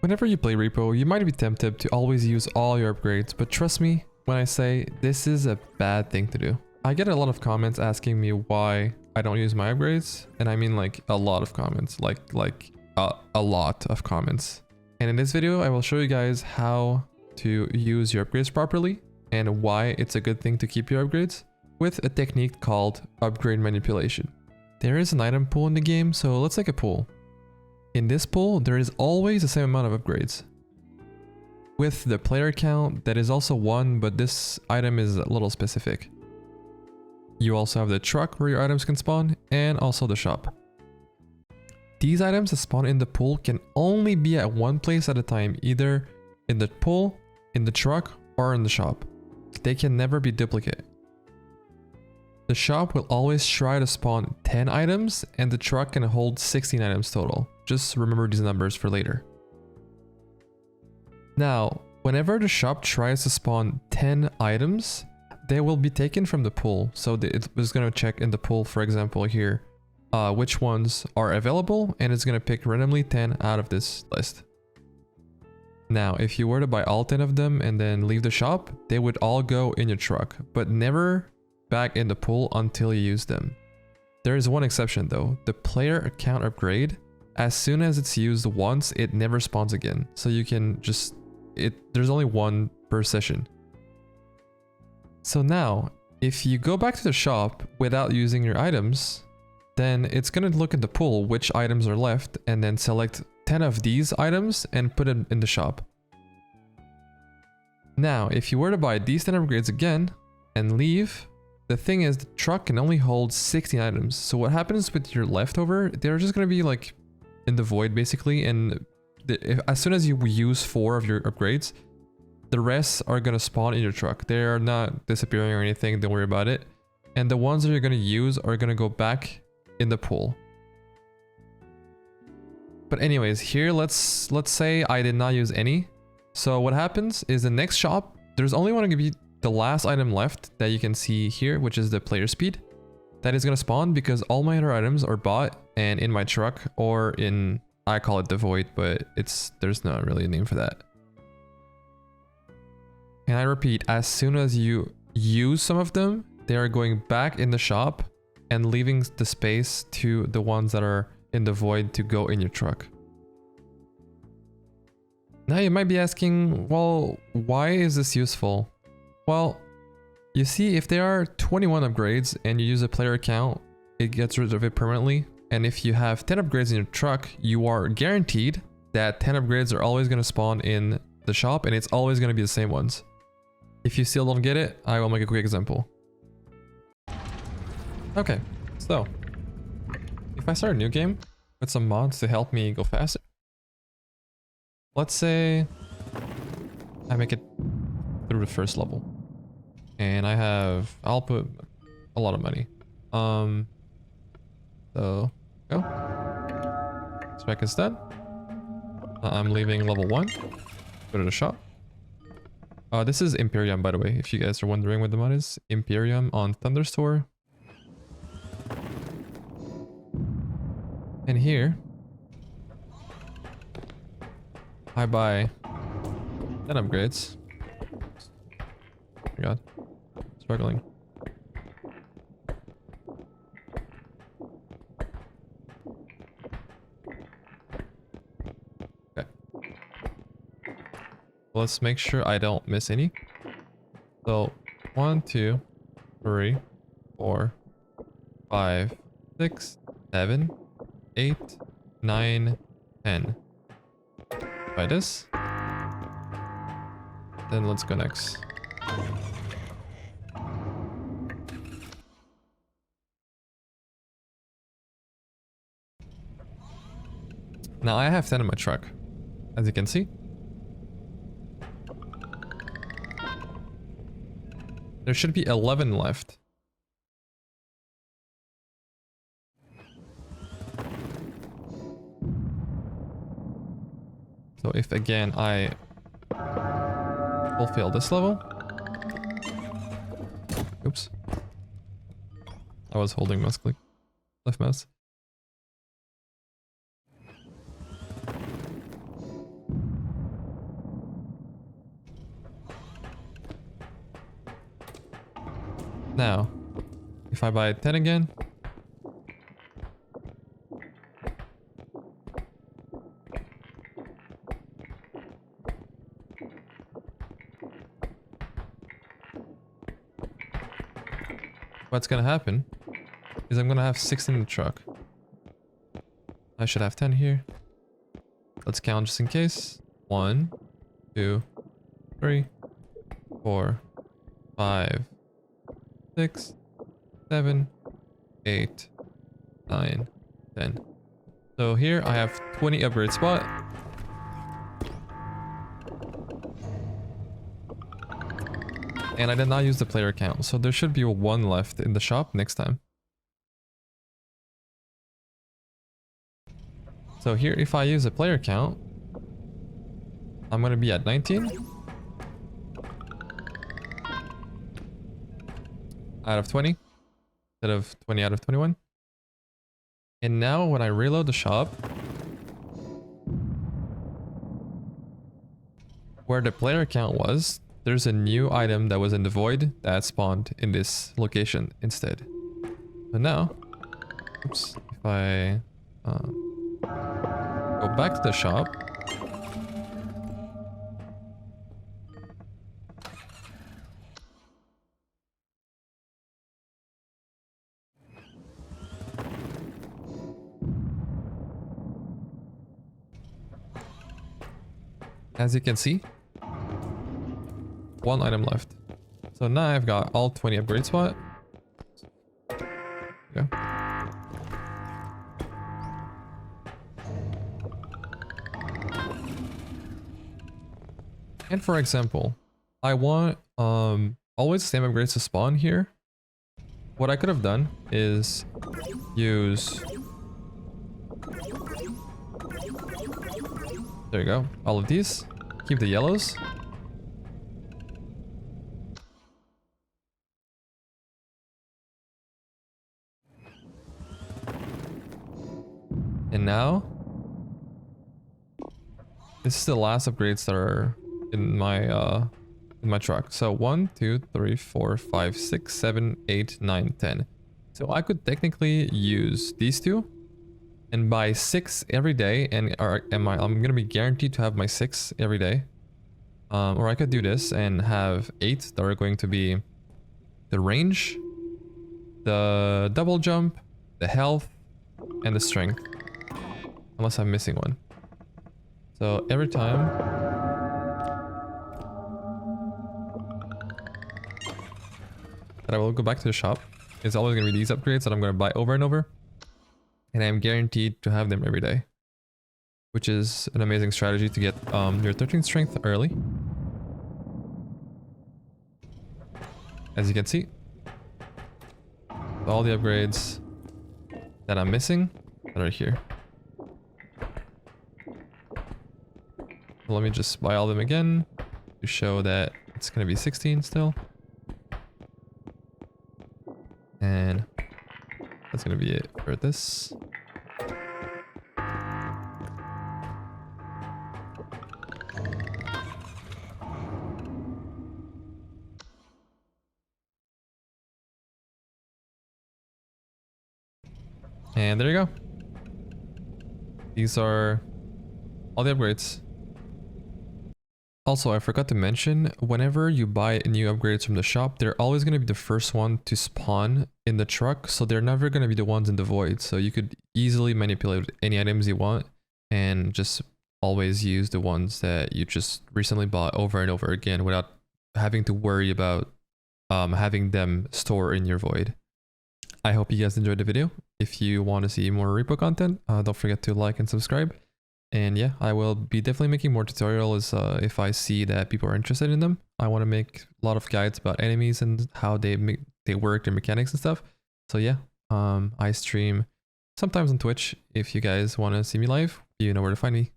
Whenever you play R.E.P.O, you might be tempted to always use all your upgrades, but trust me when I say this is a bad thing to do. I get a lot of comments asking me why I don't use my upgrades, and I mean like a lot of comments, like a lot of comments. And in this video, I will show you guys how to use your upgrades properly and why it's a good thing to keep your upgrades with a technique called upgrade manipulation. There is an item pool in the game, so let's take a pool. In this pool, there is always the same amount of upgrades. With the player count, that is also 1, but this item is a little specific. You also have the truck where your items can spawn, and also the shop. These items that spawn in the pool can only be at one place at a time, either in the pool, in the truck, or in the shop. They can never be duplicate. The shop will always try to spawn 10 items, and the truck can hold 16 items total. Just remember these numbers for later. Now, whenever the shop tries to spawn 10 items, they will be taken from the pool. So it was going to check in the pool, for example, here, which ones are available, and it's going to pick randomly 10 out of this list. Now, if you were to buy all 10 of them and then leave the shop, they would all go in your truck, but never back in the pool until you use them. There is one exception though, the player account upgrade. As soon as it's used once, it never spawns again. So you can just, there's only one per session. So now, if you go back to the shop without using your items, then it's going to look at the pool, which items are left, and then select 10 of these items and put them in the shop. Now, if you were to buy these 10 upgrades again and leave, the thing is the truck can only hold 16 items. So what happens with your leftover, they're just going to be like in the void basically, and as soon as you use 4 of your upgrades, the rest are going to spawn in your truck. They are not disappearing or anything, don't worry about it. And the ones that you're going to use are going to go back in the pool. But anyways, here let's say I did not use any. So what happens is the next shop, there's only going to be the last item left that you can see here, which is the player speed. That is going to spawn because all my other items are bought and in my truck, or in, I call it the void, but there's not really a name for that. And I repeat, as soon as you use some of them, they are going back in the shop and leaving the space to the ones that are in the void to go in your truck. Now you might be asking, well, why is this useful? Well, you see, if there are 21 upgrades and you use a player account, it gets rid of it permanently. And if you have 10 upgrades in your truck, you are guaranteed that 10 upgrades are always going to spawn in the shop, and it's always going to be the same ones. If you still don't get it, I will make a quick example. Okay, so if I start a new game with some mods to help me go faster, let's say I make it through the first level. And I'll put a lot of money. So go. Spec is done. I'm leaving level 1. Go to the shop. This is Imperium, by the way, if you guys are wondering what the mod is. Imperium on Thunderstore. And here, I buy 10 upgrades. Oh my god. Struggling. Okay. Let's make sure I don't miss any. So 1, 2, 3, 4, 5, 6, 7, 8, 9, 10. Buy this. Then let's go next. Now I have 10 in my truck, as you can see. There should be 11 left. So if again I fulfill this level. Oops. I was holding mouse click. Left mouse. Now, if I buy 10 again, what's gonna happen is I'm gonna have 6 in the truck. I should have 10 here. Let's count just in case. 1, 2, 3, 4, 5, 6, 7, 8, 9, 10. So here I have 20 upgrade spot. And I did not use the player account, so there should be 1 left in the shop next time. So here, if I use a player account, I'm gonna be at 19 out of 20 instead of 20 out of 21. And now when I reload the shop, where the player account was, there's a new item that was in the void that spawned in this location instead. So now, oops, if I go back to the shop, as you can see, 1 item left. So now I've got all 20 upgrade spot. Yeah. And for example, I want always the same upgrades to spawn here. What I could have done is use, there you go, all of these, keep the yellows. And now, this is the last upgrades that are in my truck. So 1, 2, 3, 4, 5, 6, 7, 8, 9, 10. So I could technically use these 2 and buy 6 every day, and I'm gonna be guaranteed to have my 6 every day. Or I could do this and have 8 that are going to be the range, the double jump, the health, and the strength. Unless I'm missing one. So every time that I will go back to the shop, it's always going to be these upgrades that I'm going to buy over and over. And I'm guaranteed to have them every day. Which is an amazing strategy to get your 13th strength early. As you can see, all the upgrades that I'm missing that are here. Let me just buy all of them again to show that it's going to be 16 still. And that's going to be it for this. And there you go. These are all the upgrades. Also, I forgot to mention, whenever you buy new upgrades from the shop, they're always going to be the first one to spawn in the truck, so they're never going to be the ones in the void. So you could easily manipulate any items you want and just always use the ones that you just recently bought over and over again without having to worry about having them store in your void. I hope you guys enjoyed the video. If you want to see more R.E.P.O content, don't forget to like and subscribe. And yeah, I will be definitely making more tutorials if I see that people are interested in them. I want to make a lot of guides about enemies and how they work, their mechanics and stuff. So yeah, I stream sometimes on Twitch. If you guys want to see me live, you know where to find me.